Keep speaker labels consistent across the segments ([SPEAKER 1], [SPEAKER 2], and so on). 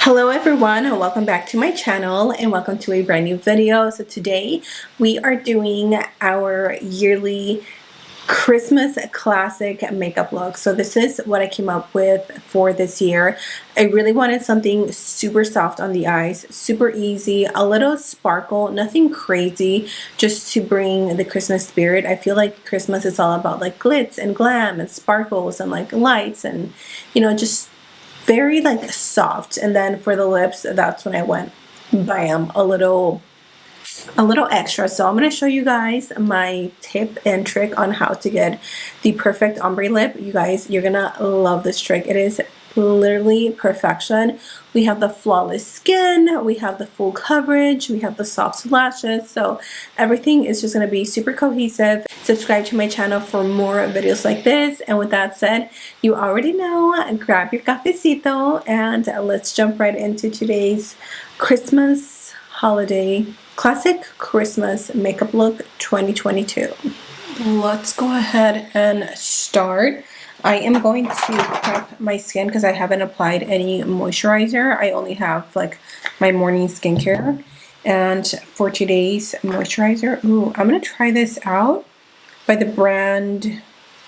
[SPEAKER 1] Hello everyone, and welcome back to my channel and welcome to a brand new video. So today we are doing our yearly Christmas classic makeup look. So this is what I came up with for this year. I really wanted something super soft on the eyes, super easy, a little sparkle, nothing crazy, just to bring the Christmas spirit. I feel like Christmas is all about like glitz and glam and sparkles and like lights and, you know, just very like soft. And then for the lips, that's when I went bam, a little extra. So I'm going to show you guys my tip and trick on how to get the perfect ombre lip. You guys, you're gonna love this trick. It is literally perfection. We have the flawless skin, we have the full coverage, we have the soft lashes, so everything is just going to be super cohesive. Subscribe to my channel for more videos like this, and with that said, you already know, grab your cafecito and let's jump right into today's Christmas holiday classic Christmas makeup look 2022. Let's go ahead and start. I am going to prep my skin because I haven't applied any moisturizer. I only have like my morning skincare. And for today's moisturizer, I'm going to try this out by the brand.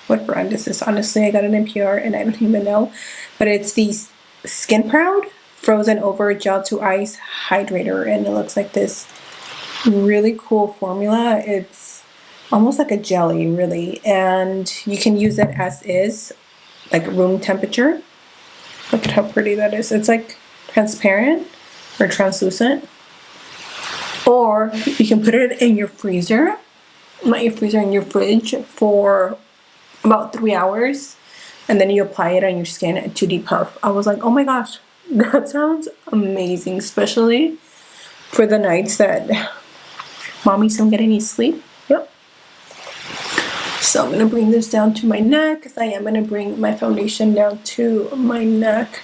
[SPEAKER 1] What brand is this? Honestly, I got it in PR and I don't even know. But it's the Skin Proud Frozen Over Gel to Ice Hydrator. And it looks like this really cool formula. It's almost like a jelly, really, and you can use it as is, like room temperature. Look at how pretty that is. It's like transparent or translucent, or you can put it in your freezer, not your freezer, in your fridge for about 3 hours, and then you apply it on your skin to depuff. I was like, oh my gosh, that sounds amazing, especially for the nights that mommies don't get any sleep. Yep. So I'm going to bring this down to my neck because I am going to bring my foundation down to my neck.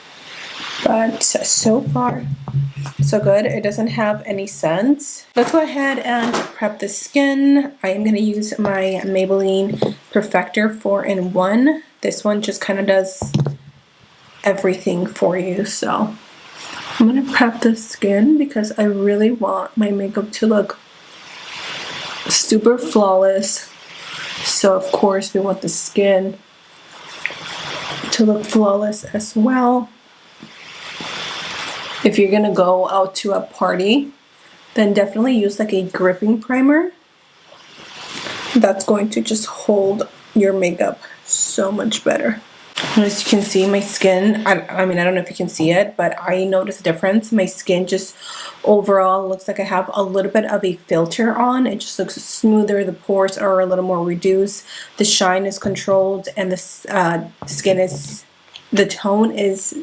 [SPEAKER 1] But so far, so good. It doesn't have any scent. Let's go ahead and prep the skin. I am going to use my Maybelline Perfector 4-in-1. This one just kind of does everything for you. So I'm going to prep the skin because I really want my makeup to look super flawless. So of course we want the skin to look flawless as well. If you're gonna go out to a party, then definitely use like a gripping primer. That's going to just hold your makeup so much better. As you can see, my skin, I mean, I don't know if you can see it, but I noticed a difference. My skin just overall looks like I have a little bit of a filter on. It just looks smoother. The pores are a little more reduced. The shine is controlled, and the skin is, the tone is,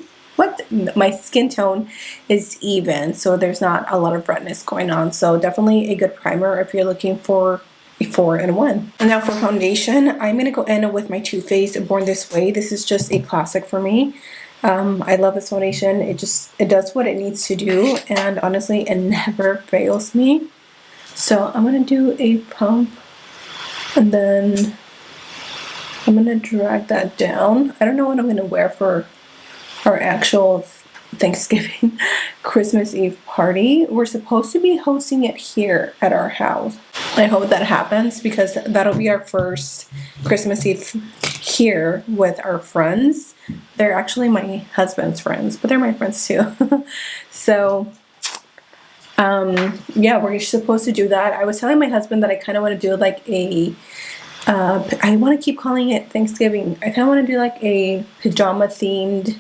[SPEAKER 1] my skin tone is even. So there's not a lot of redness going on. So definitely a good primer if you're looking for 4-in-1. And now for foundation, I'm going to go in with my Too Faced Born This Way. This is just a classic for me. I love this foundation. It does what it needs to do, and honestly, it never fails me. So I'm going to do a pump, and then I'm going to drag that down. I don't know what I'm going to wear for our actual Thanksgiving Christmas Eve party. We're supposed to be hosting it here at our house. I hope that happens because that'll be our first Christmas Eve here with our friends. They're actually my husband's friends, but they're my friends too. So yeah, we're supposed to do that. I was telling my husband that I kind of want to do like a I want to keep calling it Thanksgiving. I kind of want to do like a pajama themed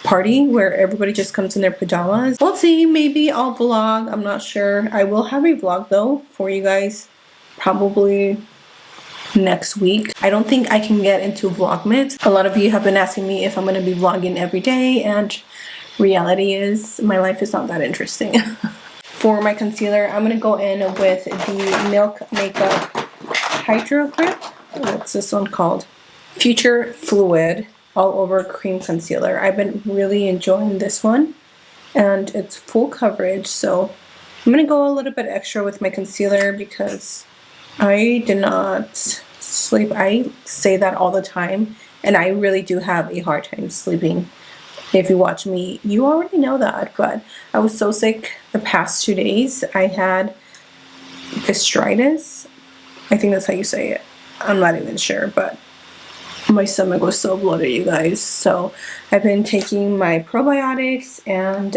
[SPEAKER 1] party where everybody just comes in their pajamas. We'll see, maybe I'll vlog, I'm not sure. I will have a vlog though for you guys probably next week. I don't think I can get into Vlogmas. A lot of you have been asking me if I'm going to be vlogging every day, and reality is my life is not that interesting. For my concealer, I'm going to go in with the Milk Makeup Hydro Grip. What's this one called? Future Fluid All Over Cream Concealer. I've been really enjoying this one, and it's full coverage, so I'm going to go a little bit extra with my concealer because I did not sleep. I say that all the time, and I really do have a hard time sleeping If you watch me, you already know that, but I was so sick the past 2 days. I had gastritis. I think that's how you say it. I'm not even sure, but my stomach was so bloated, you guys. So I've been taking my probiotics, and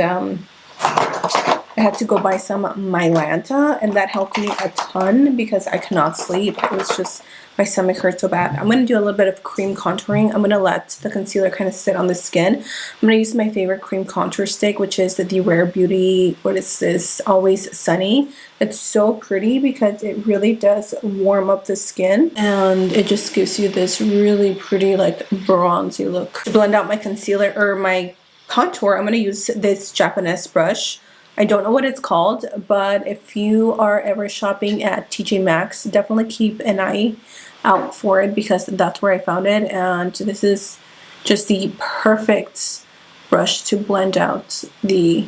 [SPEAKER 1] I had to go buy some Mylanta, and that helped me a ton because I cannot sleep. It was just, my stomach hurt so bad. I'm going to do a little bit of cream contouring. I'm going to let the concealer kind of sit on the skin. I'm going to use my favorite cream contour stick, which is the Rare Beauty, what is this, Always Sunny. It's so pretty because it really does warm up the skin, and it just gives you this really pretty, like, bronzy look. To blend out my concealer, or my contour, I'm going to use this Japanese brush. I don't know what it's called, but if you are ever shopping at TJ Maxx, definitely keep an eye out for it because that's where I found it. And this is just the perfect brush to blend out the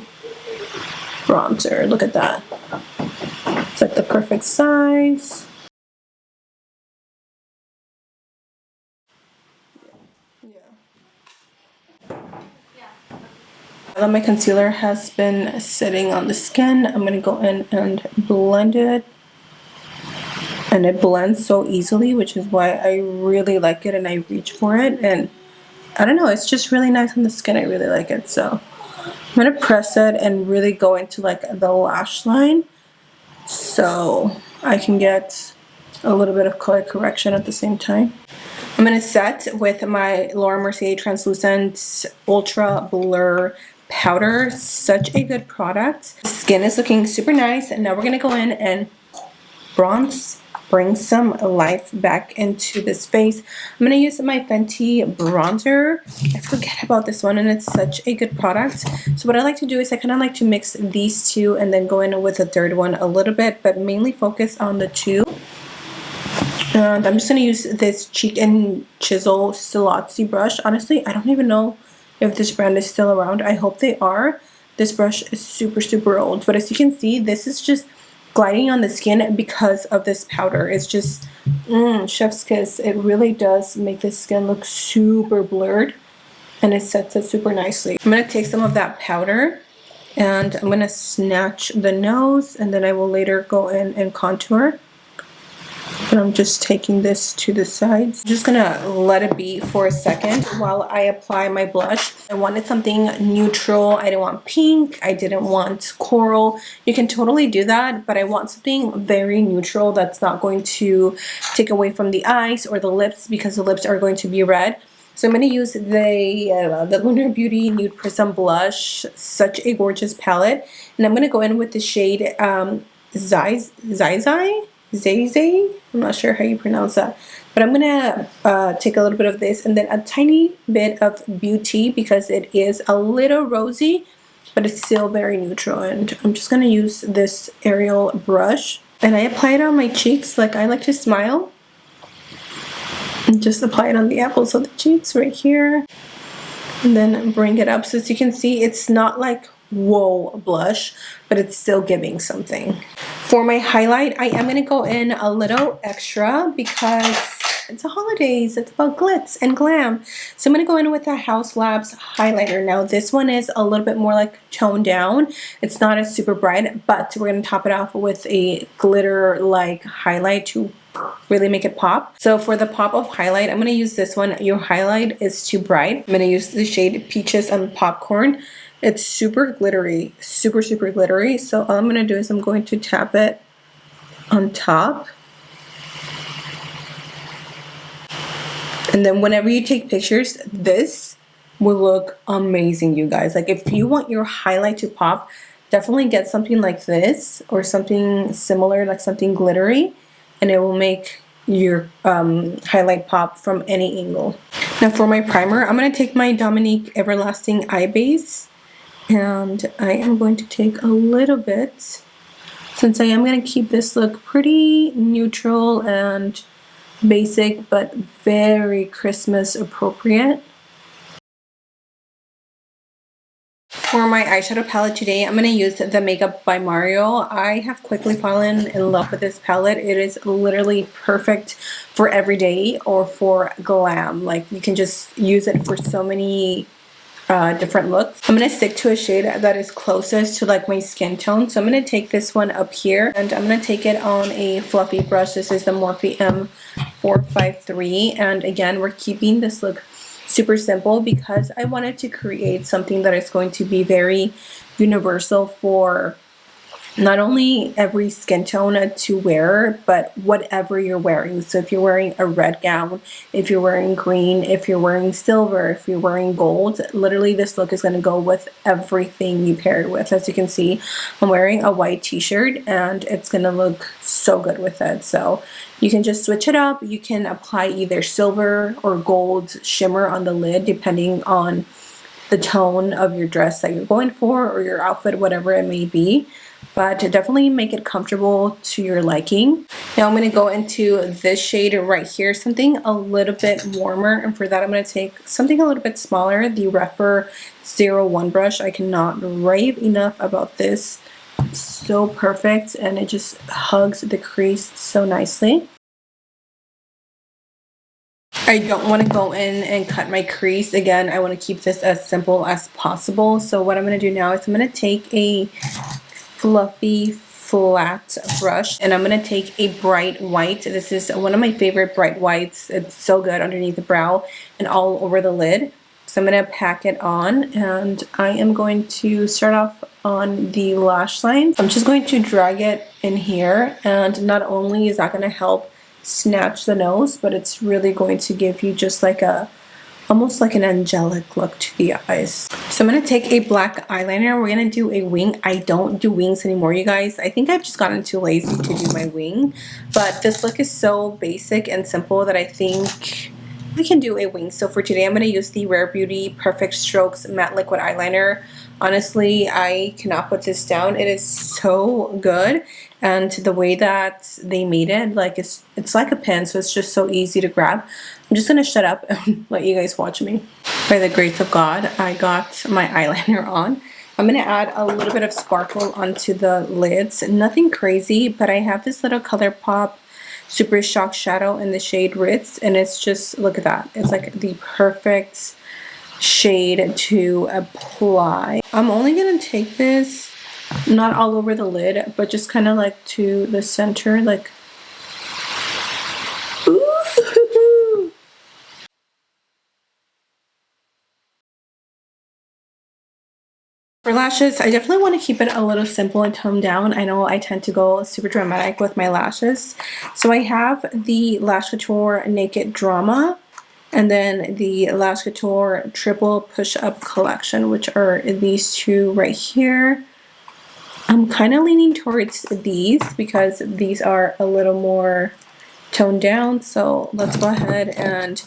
[SPEAKER 1] bronzer. Look at that. It's like the perfect size. Now that my concealer has been sitting on the skin, I'm going to go in and blend it. And it blends so easily, which is why I really like it and I reach for it. And I don't know, it's just really nice on the skin. I really like it. So I'm going to press it and really go into like the lash line so I can get a little bit of color correction at the same time. I'm going to set with my Laure Mercier Translucent Ultra Blur Powder. Such a good product. The skin is looking super nice. And now we're going to go in and bronze, bring some life back into this face. I'm going to use my Fenty bronzer. I forget about this one, and it's such a good product. So what I like to do is I kind of like to mix these two and then go in with the third one a little bit, but mainly focus on the two. And I'm just going to use this Cheek and Chisel Stilazzi brush. Honestly, I don't even know if this brand is still around. I hope they are. This brush is super, super old. But as you can see, this is just gliding on the skin because of this powder. It's just chef's kiss. It really does make the skin look super blurred, and it sets it super nicely. I'm going to take some of that powder and I'm going to snatch the nose, and then I will later go in and contour. But I'm just taking this to the sides. I'm just gonna let it be for a second while I apply my blush. I wanted something neutral. I didn't want pink. I didn't want coral. You can totally do that, but I want something very neutral that's not going to take away from the eyes or the lips, because the lips are going to be red. So I'm going to use the Lunar Beauty Nude Prism Blush. Such a gorgeous palette. And I'm going to go in with the shade Zay. I'm not sure how you pronounce that, but I'm gonna take a little bit of this and then a tiny bit of Beauty because it is a little rosy, but it's still very neutral. And I'm just gonna use this Ariel brush and I apply it on my cheeks. Like, I like to smile and just apply it on the apples of the cheeks right here, and then bring it up. So as you can see, it's not like whoa blush, but it's still giving something. For my highlight, I am going to go in a little extra because it's the holidays. It's about glitz and glam. So I'm going to go in with the Haus of Labs highlighter. Now this one is a little bit more like toned down. It's not as super bright, but we're going to top it off with a glitter like highlight to really make it pop. So for the pop of highlight, I'm going to use this one. Your highlight is too bright. I'm going to use the shade Peaches and Popcorn. It's super glittery, super glittery. So all I'm going to do is I'm going to tap it on top. And then whenever you take pictures, this will look amazing, you guys. Like, if you want your highlight to pop, definitely get something like this or something similar, like something glittery, and it will make your highlight pop from any angle. Now for my primer, I'm going to take my Dominique Everlasting Eye Base. And I am going to take a little bit, since I am going to keep this look pretty neutral and basic, but very Christmas appropriate. For my eyeshadow palette today, I'm going to use the Makeup by Mario. I have quickly fallen in love with this palette. It is literally perfect for everyday or for glam. Like, you can just use it for so many different looks. I'm going to stick to a shade that is closest to like my skin tone. So I'm going to take this one up here and I'm going to take it on a fluffy brush. This is the Morphe M453, and again, we're keeping this look super simple because I wanted to create something that is going to be very universal for not only every skin tone to wear, but whatever you're wearing. So if you're wearing a red gown, if you're wearing green, if you're wearing silver, if you're wearing gold, literally this look is going to go with everything you pair it with. As you can see, I'm wearing a white t-shirt and it's going to look so good with it. So you can just switch it up. You can apply either silver or gold shimmer on the lid depending on the tone of your dress that you're going for or your outfit, whatever it may be. But to definitely make it comfortable to your liking. Now I'm going to go into this shade right here, something a little bit warmer, and for that I'm going to take something a little bit smaller, the Ruffle 01 brush. I cannot rave enough about this. It's so perfect and it just hugs the crease so nicely. I don't want to go in and cut my crease. Again, I want to keep this as simple as possible. So what I'm going to do now is I'm going to take a fluffy flat brush and I'm going to take a bright white. This is one of my favorite bright whites. It's so good underneath the brow and all over the lid. So I'm going to pack it on and I am going to start off on the lash line. I'm just going to drag it in here, and not only is that going to help snatch the nose, but it's really going to give you just like a almost like an angelic look to the eyes. So I'm going to take a black eyeliner. We're going to do a wing. I don't do wings anymore, you guys. I think I've just gotten too lazy to do my wing, but this look is so basic and simple that I think we can do a wing. So for today I'm going to use the Rare Beauty Perfect Strokes Matte Liquid Eyeliner. Honestly, I cannot put this down. It is so good, and the way that they made it, like it's like a pen, so it's just so easy to grab. I'm just gonna shut up and let you guys watch me. By the grace of God, I got my eyeliner on. I'm gonna add a little bit of sparkle onto the lids. Nothing crazy, but I have this little Colourpop Super Shock Shadow in the shade Ritz, and it's just, look at that. It's like the perfect shade to apply. I'm only gonna take this not all over the lid, but just kind of like to the center, like ooh. For lashes, I definitely want to keep it a little simple and toned down. I know I tend to go super dramatic with my lashes, so I have the Lash Couture Naked Drama and then the Lash Couture Triple Push Up Collection, which are these two right here. I'm kind of leaning towards these because these are a little more toned down. So let's go ahead and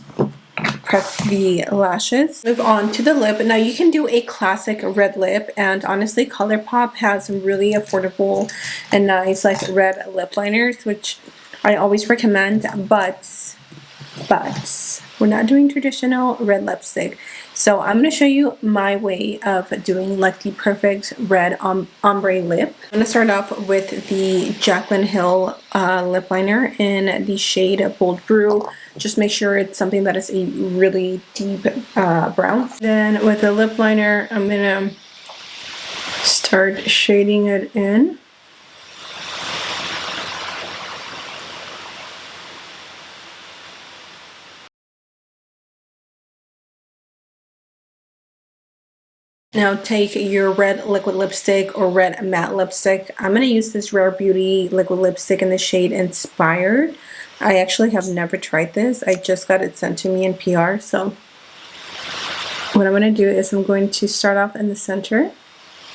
[SPEAKER 1] prep the lashes. Move on to the lip. Now you can do a classic red lip, and honestly Colourpop has really affordable and nice like red lip liners, which I always recommend, but we're not doing traditional red lipstick. So I'm going to show you my way of doing like the perfect red ombre lip. I'm going to start off with the Jaclyn Hill lip liner in the shade Bold Brew. Just make sure it's something that is a really deep brown. Then with the lip liner, I'm going to start shading it in. Now take your red liquid lipstick or red matte lipstick. I'm going to use this Rare Beauty liquid lipstick in the shade Inspired. I actually have never tried this. I just got it sent to me in PR. So what I'm going to do is I'm going to start off in the center.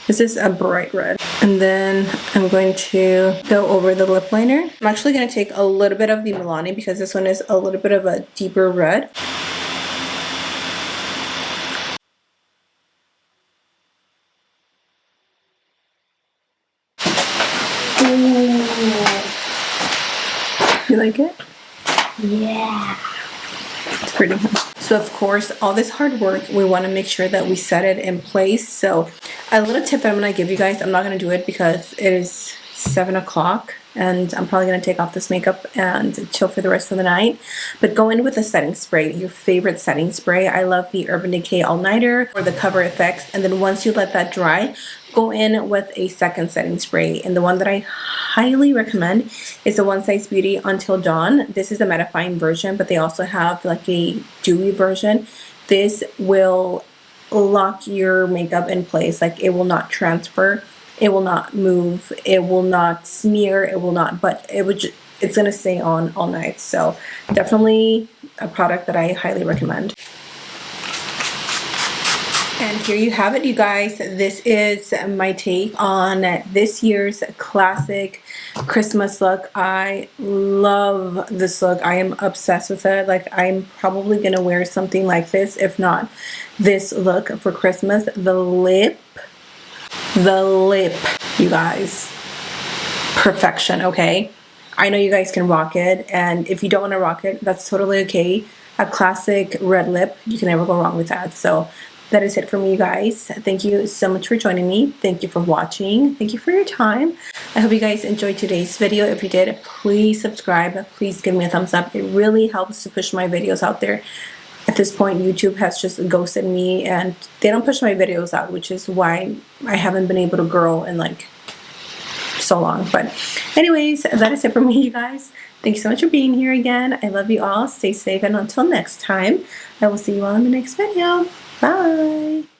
[SPEAKER 1] This is a bright red. And then I'm going to go over the lip liner. I'm actually going to take a little bit of the Milani because this one is a little bit of a deeper red. You like it?
[SPEAKER 2] Yeah.
[SPEAKER 1] It's pretty. So of course, all this hard work, we want to make sure that we set it in place. So a little tip that I'm going to give you guys, I'm not going to do it because it is 7 o'clock, and I'm probably going to take off this makeup and chill for the rest of the night. But go in with a setting spray, your favorite setting spray. I love the Urban Decay All Nighter or the Cover FX, and then once you let that dry, go in with a second setting spray. And the one that I highly recommend is the One Size Beauty Until Dawn. This is a mattifying version, but they also have like a dewy version. This will lock your makeup in place. Like, it will not transfer, it will not move, it will not smear, it will not, but it's gonna stay on all night. So definitely a product that I highly recommend. And here you have it, you guys. This is my take on this year's classic Christmas look. I love this look. I am obsessed with it. Like, I'm probably gonna wear something like this, if not this look, for Christmas. The lip, you guys, perfection. Okay, I know you guys can rock it, and if you don't want to rock it, that's totally okay. A classic red lip, you can never go wrong with that. So that is it for me, you guys. Thank you so much for joining me. Thank you for watching. Thank you for your time. I hope you guys enjoyed today's video. If you did, please subscribe. Please give me a thumbs up. It really helps to push my videos out there. At this point, YouTube has just ghosted me, and they don't push my videos out, which is why I haven't been able to grow in like so long. But anyways, that is it for me, you guys. Thank you so much for being here again. I love you all. Stay safe, and until next time, I will see you all in the next video. Bye.